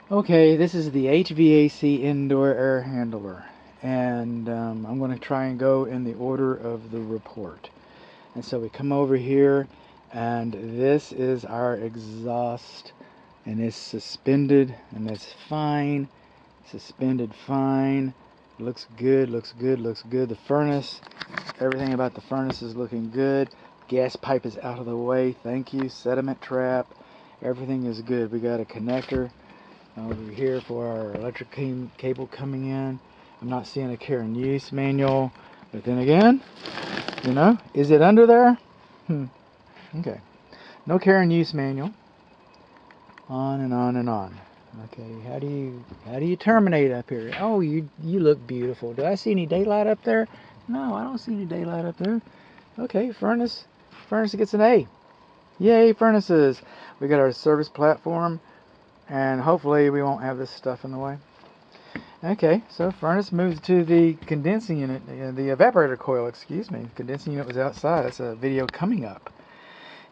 Okay, this is the HVAC indoor air handler, and I'm going to try and go in the order of the report. And so we come over here, and this is our exhaust, and it's suspended, and that's fine. Suspended fine. Looks good, looks good, looks good. The furnace, everything about the furnace is looking good. Gas pipe is out of the way, thank you. Sediment trap, everything is good. We got a connector over here for our electric cable coming in. I'm not seeing a care and use manual, but then again, is it under there? Okay, no care and use manual. On and on and on. Okay, how do you terminate up here? Oh, you look beautiful. Do I see any daylight up there? No, I don't see any daylight up there. Okay, furnace gets an A. Yay, furnaces. We got our service platform, and hopefully we won't have this stuff in the way. Okay, so furnace moves to the condensing unit, the evaporator coil, excuse me. Condensing unit was outside. That's a video coming up.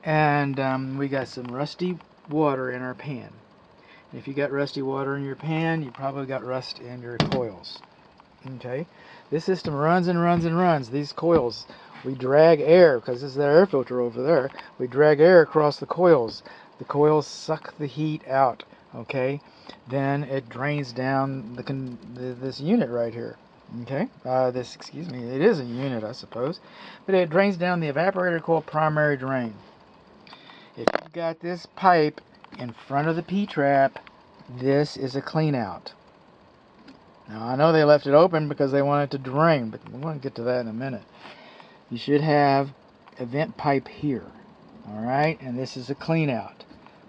And we got some rusty water in our pan. If you got rusty water in your pan, you probably got rust in your coils. Okay, this system runs and runs and runs. These coils, we drag air, because this is the air filter over there. We drag air across the coils. The coils suck the heat out. Okay, then it drains down this unit right here. Okay, excuse me, it is a unit, I suppose, but it drains down the evaporator coil primary drain. If you've got this pipe in front of the P-trap, this is a clean out. Now I know they left it open because they want it to drain, but we're going to get to that in a minute. You should have a vent pipe here, alright, and this is a clean out.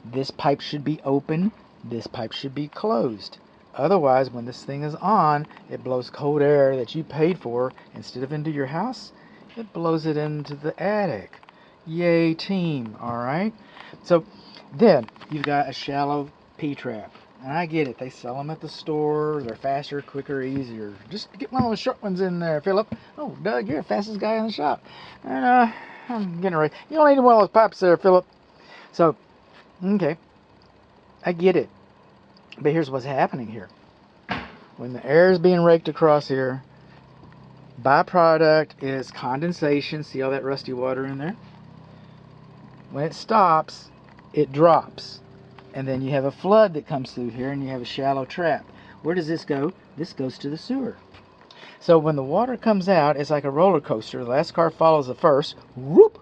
This pipe should be open, this pipe should be closed. Otherwise, when this thing is on, it blows cold air that you paid for. Instead of into your house, it blows it into the attic. Yay, team, alright? So then you've got a shallow P-trap. And I get it, they sell them at the store. They're faster, quicker, easier. Just get one of those short ones in there, Philip. Oh, Doug, you're the fastest guy in the shop. And I'm getting ready. You don't need one of those pipes there, Philip. So, okay, I get it. But here's what's happening here. When the air is being raked across here, byproduct is condensation. See all that rusty water in there? When it stops, it drops. And then you have a flood that comes through here, and you have a shallow trap. Where does this go? This goes to the sewer. So when the water comes out, it's like a roller coaster. The last car follows the first. Whoop!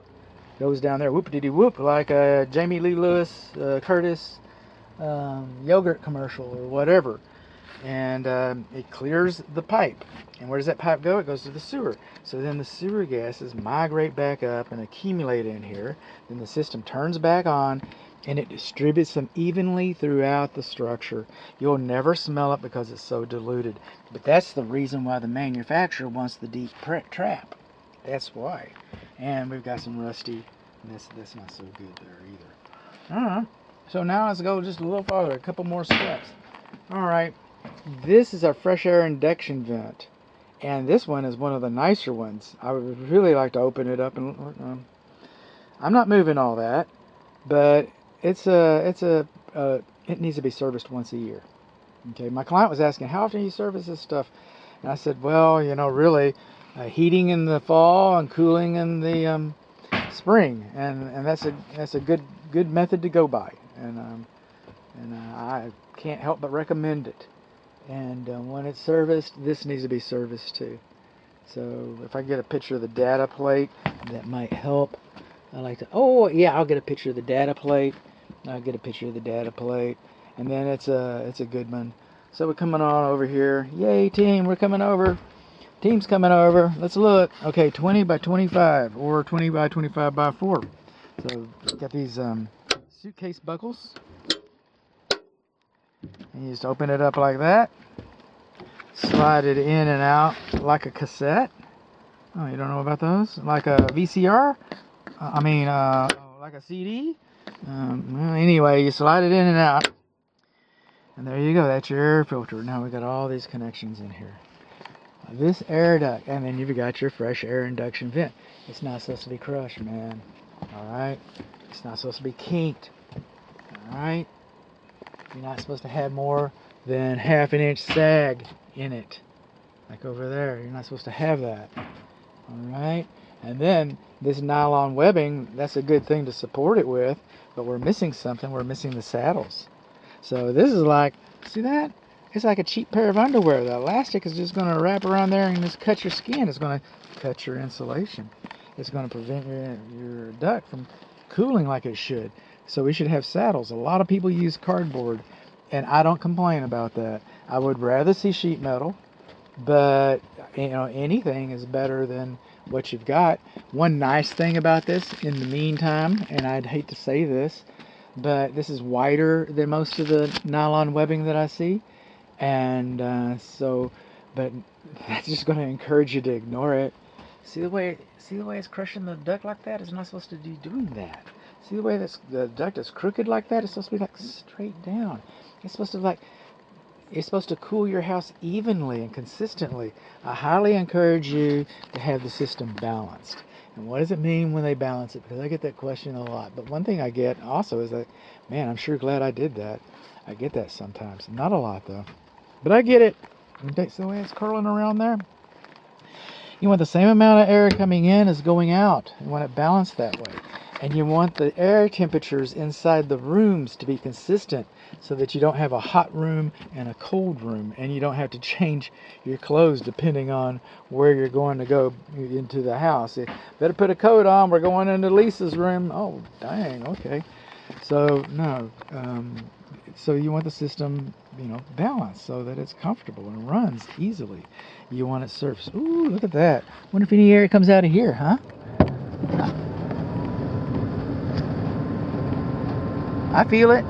Goes down there. Whoop-a-dee-whoop. Like a Jamie Lee Lewis, Curtis yogurt commercial or whatever. And it clears the pipe. And where does that pipe go? It goes to the sewer. So then the sewer gases migrate back up and accumulate in here. Then the system turns back on, and it distributes them evenly throughout the structure. You'll never smell it because it's so diluted. But that's the reason why the manufacturer wants the deep trap. That's why. And we've got some rusty. That's not so good there either. Alright. So now let's go just a little farther, a couple more steps. Alright. This is our fresh air induction vent. And this one is one of the nicer ones. I would really like to open it up and I'm not moving all that, but it needs to be serviced once a year. Okay, my client was asking, how often do you service this stuff? And I said, well, really, heating in the fall and cooling in the spring, and that's a good method to go by, and I can't help but recommend it. And when it's serviced, this needs to be serviced too. So if I get a picture of the data plate, that might help. I like to. Oh yeah, I'll get a picture of the data plate. I'll get a picture of the data plate, and then it's a good one. So we're coming on over here. Yay, team! We're coming over. Team's coming over. Let's look. Okay, 20 by 25 or 20 by 25 by 4. So got these suitcase buckles. And you just open it up like that. Slide it in and out like a cassette. Oh, you don't know about those? Like a VCR? Like a CD? Well, anyway, you slide it in and out. And there you go. That's your air filter. Now we got all these connections in here. This air duct. And then you've got your fresh air induction vent. It's not supposed to be crushed, man. Alright? It's not supposed to be kinked. Alright? You're not supposed to have more than 1/2 inch sag in it. Like over there, you're not supposed to have that. Alright? And then this nylon webbing, that's a good thing to support it with, but we're missing something. We're missing the saddles. So this is like, see that? It's like a cheap pair of underwear. The elastic is just going to wrap around there and just cut your skin. It's going to cut your insulation. It's going to prevent your duct from cooling like it should. So we should have saddles. A lot of people use cardboard, and I don't complain about that. I would rather see sheet metal, but you know, anything is better than what you've got. One nice thing about this in the meantime, and I'd hate to say this, but this is wider than most of the nylon webbing that I see, and but that's just going to encourage you to ignore it. See the way it's crushing the duct like that? It's not supposed to be doing that. See the way the duct is crooked like that? It's supposed to be like straight down. It's supposed to cool your house evenly and consistently. I highly encourage you to have the system balanced. And what does it mean when they balance it? Because I get that question a lot. But one thing I get also is that, man, I'm sure glad I did that. I get that sometimes. Not a lot, though. But I get it. See the way it's curling around there? You want the same amount of air coming in as going out. You want it balanced that way. And you want the air temperatures inside the rooms to be consistent so that you don't have a hot room and a cold room, and you don't have to change your clothes depending on where you're going to go into the house. You better put a coat on. We're going into Lisa's room. Oh, dang. Okay. So, no. So you want the system, you know, balanced so that it's comfortable and runs easily. You want it surface. Ooh, look at that. Wonder if any air comes out of here, huh? I feel it.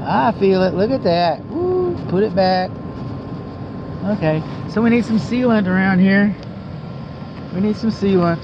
I feel it. Look at that. Woo, put it back. Okay, so we need some sealant around here. We need some sealant.